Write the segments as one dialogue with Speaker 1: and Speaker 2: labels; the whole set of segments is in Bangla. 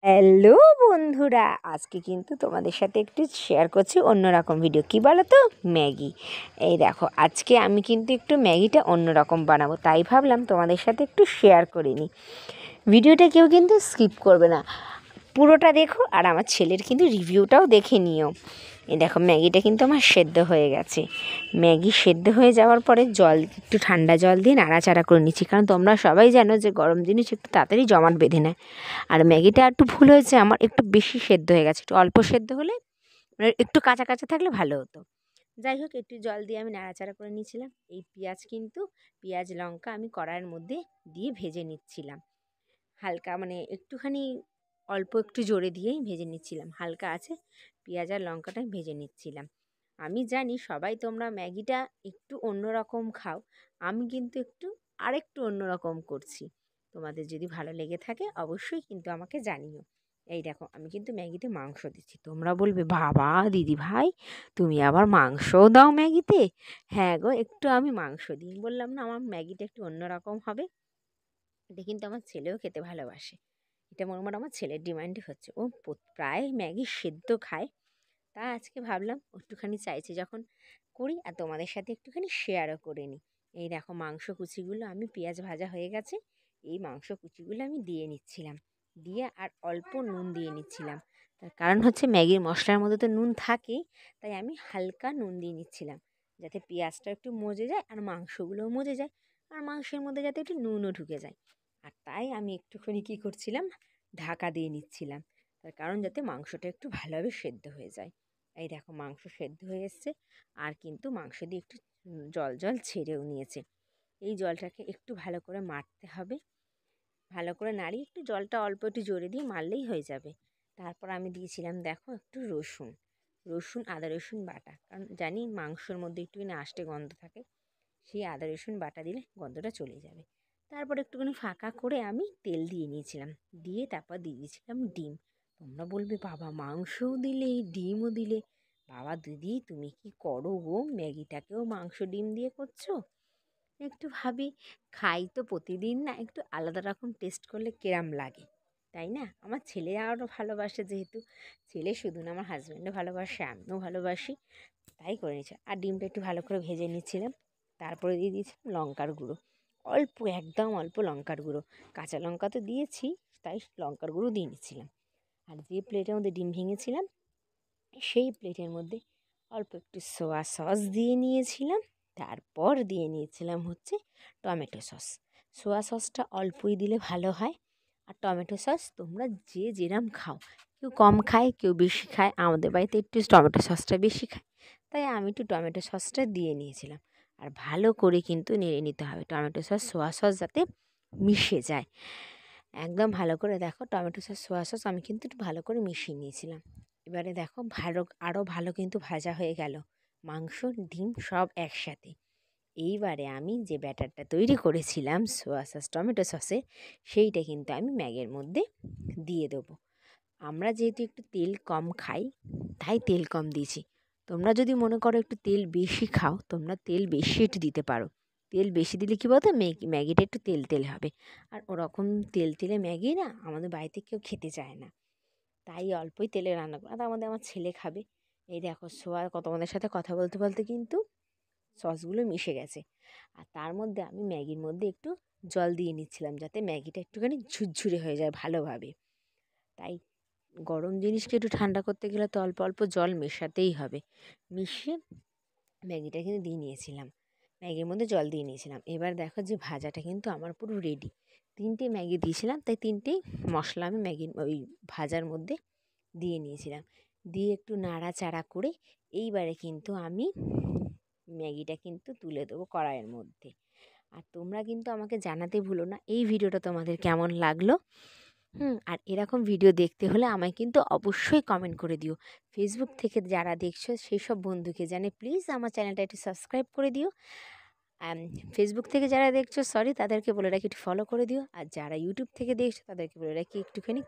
Speaker 1: হ্যালো বন্ধুরা, আজকে কিন্তু তোমাদের সাথে একটু শেয়ার করছি অন্যরকম ভিডিও। কি বলো তো, ম্যাগি। এই দেখো, আজকে আমি কিন্তু একটু ম্যাগিটা অন্যরকম বানাবো, তাই ভাবলাম তোমাদের সাথে একটু শেয়ার করে নিই। ভিডিওটা কেউ কিন্তু স্কিপ করবে না, পুরোটা দেখো। আর আমার ছেলের কিন্তু রিভিউটাও দেখে নিও। এই দেখো, ম্যাগিটা কিন্তু আমার সেদ্ধ হয়ে গেছে। ম্যাগি সেদ্ধ হয়ে যাওয়ার পরে একটু ঠান্ডা জল দিয়ে নাড়াচাড়া করে নিচ্ছি, কারণ তোমরা সবাই জানো যে গরম জিনিস একটু তাড়াতাড়ি জমাট বেঁধে নেয়। আর ম্যাগিটা একটু ভুল হয়েছে, আমার একটু বেশি সেদ্ধ হয়ে গেছে। একটু অল্প সেদ্ধ হলে, মানে একটু কাঁচা কাঁচা থাকলে ভালো হতো। যাই হোক, একটু জল দিয়ে আমি নাড়াচাড়া করে নিয়েছিলাম। এই পেঁয়াজ লঙ্কা আমি কড়াইয়ের মধ্যে দিয়ে ভেজে নিচ্ছিলাম। হালকা, মানে একটুখানি অল্প একটু জোরে দিয়েই ভেজে নিচ্ছিলাম। হালকা আছে পেঁয়াজ আর লঙ্কাটা ভেজে নিচ্ছিলাম। আমি জানি সবাই তোমরা ম্যাগিটা একটু অন্যরকম খাও, আমি কিন্তু আরেকটু অন্যরকম করছি। তোমাদের যদি ভালো লেগে থাকে অবশ্যই কিন্তু আমাকে জানিও। এই দেখো, আমি কিন্তু ম্যাগিতে মাংস দিচ্ছি। তোমরা বলবে, বাবা দিদি ভাই, তুমি আবার মাংসও দাও ম্যাগিতে? হ্যাঁ গো, একটু আমি মাংস দিই। বললাম না, আমার ম্যাগিটা একটু অন্যরকম হবে। এটা কিন্তু আমার ছেলেও খেতে ভালোবাসে। এটা মোটামুটি আমার ছেলের ডিমান্ডই হচ্ছে, ও প্রায় ম্যাগি সেদ্ধ খায়। তা আজকে ভাবলাম একটুখানি চাইছে যখন করি, আর তোমাদের সাথে একটুখানি শেয়ারও করে নিই। এই দেখো, মাংস কুচিগুলো আমি পেঁয়াজ ভাজা হয়ে গেছে, এই মাংস কুচিগুলো আমি দিয়ে নিচ্ছিলাম। দিয়ে আর অল্প নুন দিয়ে নিচ্ছিলাম। তার কারণ হচ্ছে ম্যাগির মশলার মধ্যে তো নুন থাকেই, তাই আমি হালকা নুন দিয়ে নিচ্ছিলাম, যাতে পেঁয়াজটা একটু মজে যায় আর মাংসগুলোও মজে যায়, আর মাংসের মধ্যে যাতে একটু নুনও ঢুকে যায়। আর তাই আমি একটুখানি কী করছিলাম, ঢাকা দিয়ে নিচ্ছিলাম। তার কারণ যাতে মাংসটা একটু ভালোভাবে সেদ্ধ হয়ে যায়। এই দেখো, মাংস সেদ্ধ হয়ে এসছে, আর কিন্তু মাংস দিয়ে একটু জল জল ছেড়েও নিয়েছে। এই জলটাকে একটু ভালো করে মারতে হবে। ভালো করে নাড়িয়ে একটু জলটা অল্প একটু জোরে দিয়ে মারলেই হয়ে যাবে। তারপর আমি দিয়েছিলাম দেখো একটু আদা রসুন বাটা, কারণ জানি মাংসর মধ্যে একটুখানি আষ্টে গন্ধ থাকে, সেই আদা রসুন বাটা দিলে গন্ধটা চলে যাবে। তারপর একটুখানি ফাঁকা করে আমি তেল দিয়ে নিয়েছিলাম, দিয়ে তারপর দিয়ে দিয়েছিলাম ডিম। তোমরা বলবে, বাবা মাংসও দিলে ডিমও দিলে, বাবা দিদি তুমি কি করো গো, ম্যাগিটাকেও মাংস ডিম দিয়ে করছো? একটু ভাবি, খাই তো প্রতিদিন না, একটু আলাদা রকম টেস্ট করলে কেরাম লাগে, তাই না? আমার ছেলে আরও ভালোবাসে, যেহেতু ছেলে শুধু না, আমার হাজব্যান্ডও ভালোবাসে, আমিও ভালোবাসি, তাই করে নিচ্ছি। আর ডিমটা একটু ভালো করে ভেজে নিচ্ছিলাম। তারপরে দিয়ে দিয়েছিলাম লঙ্কার গুঁড়ো, অল্প, একদম অল্প লঙ্কার গুঁড়ো। কাঁচা লঙ্কা তো দিয়েছি, তাই লঙ্কার গুঁড়ো দিয়ে নিচ্ছিলাম। আর যে প্লেটের মধ্যে ডিম ভেঙেছিলাম, সেই প্লেটের মধ্যে অল্প একটু সোয়া সস দিয়ে নিয়েছিলাম। তারপর দিয়ে নিয়েছিলাম হচ্ছে টমেটো সস। সোয়া সসটা অল্পই দিলে ভালো হয়। আর টমেটো সস তোমরা যে যেরম খাও, কেউ কম খায় কেউ বেশি খায়, আমাদের বাড়িতে একটু টমেটো সসটা বেশি খায়, তাই আমি একটু টমেটো সসটা দিয়ে নিয়েছিলাম। আর ভালো করে কিন্তু নেড়ে নিতে হবে, টমেটো সস সোয়া সস যাতে মিশে যায়। একদম ভালো করে দেখো, টমেটো সস সোয়া সস আমি কিন্তু একটু ভালো করে মিশিয়ে নিয়েছিলাম। এবারে দেখো, আরও ভালো কিন্তু ভাজা হয়ে গেল মাংস, ডিম সব একসাথে। এইবারে আমি যে ব্যাটারটা তৈরি করেছিলাম সোয়া সস টমেটো সসের, সেইটা কিন্তু আমি ম্যাগির মধ্যে দিয়ে দেবো। আমরা যেহেতু একটু তেল কম খাই, তাই তেল কম দিয়েছি। তোমরা যদি মনে করো একটু তেল বেশি খাও, তোমরা তেল বেশি একটু দিতে পারো। তেল বেশি দিলে কী বলতো, ম্যাগিটা একটু তেল তেল হবে। আর ওরকম তেল তেলে ম্যাগি না আমাদের বাড়িতে কেউ খেতে চায় না, তাই অল্পই তেলে রান্না করি। আর তার মধ্যে আমার ছেলে খাবে। এই দেখো, তোমাদের সাথে কথা বলতে বলতে কিন্তু সসগুলো মিশে গেছে। আর তার মধ্যে আমি ম্যাগির মধ্যে একটু জল দিয়ে নিচ্ছিলাম, যাতে ম্যাগিটা একটুখানি ঝুরঝুরে হয়ে যায় ভালোভাবে। তাই গরম জিনিসকে একটু ঠান্ডা করতে গেলে তো অল্প অল্প জল মেশাতেই হবে। মিশিয়ে ম্যাগিটা কিন্তু দিয়ে নিয়েছিলাম, ম্যাগির মধ্যে জল দিয়ে নিয়েছিলাম। এবার দেখো যে ভাজাটা কিন্তু আমার পুরো রেডি। 3টে ম্যাগি দিয়েছিলাম, তাই 3টেই মশলা আমি ম্যাগির ওই ভাজার মধ্যে দিয়ে নিয়েছিলাম। দিয়ে একটু নাড়াচাড়া করে এইবারে কিন্তু আমি ম্যাগিটা কিন্তু তুলে দেবো কড়াইয়ের মধ্যে। আর তোমরা কিন্তু আমাকে জানাতে ভুলো না এই ভিডিওটা তোমাদের কেমন লাগলো। আর এরকম ভিডিও দেখতে হলে আমায় কিন্তু অবশ্যই কমেন্ট করে দিও। ফেসবুক থেকে যারা দেখছো সেই সব বন্ধুকে জানে প্লিজ আমার চ্যানেলটা একটু সাবস্ক্রাইব করে দিও। ফেসবুক থেকে যারা দেখছো তাদেরকে বলে রাখি একটু ফলো করে দিও। আর যারা ইউটিউব থেকে দেখছো তাদেরকে বলে রাখি একটুখানি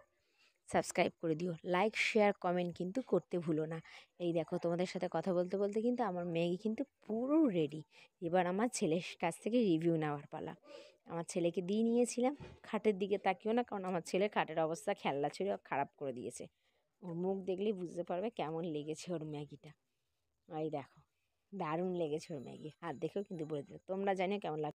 Speaker 1: সাবস্ক্রাইব করে দিও। লাইক শেয়ার কমেন্ট কিন্তু করতে ভুলো না। এই দেখো, তোমাদের সাথে কথা বলতে বলতে কিন্তু আমার ম্যাগি কিন্তু পুরো রেডি। এবার আমার ছেলের কাছ থেকে রিভিউ নেওয়ার পালা। আমার ছেলেকে দিয়ে নিয়েছিলাম। খাটের দিকে তাকিও না, কারণ আমার ছেলে খাটের অবস্থা খেলনা ছিল খারাপ করে দিয়েছে। ওর মুখ দেখলেই বুঝতে পারবে কেমন লেগেছে ওর ম্যাগিটা। এই দেখো, দারুণ লেগেছে ওর ম্যাগি, হাত দেখেও কিন্তু বলে দিল। তোমরা জানিও কেমন লাগে।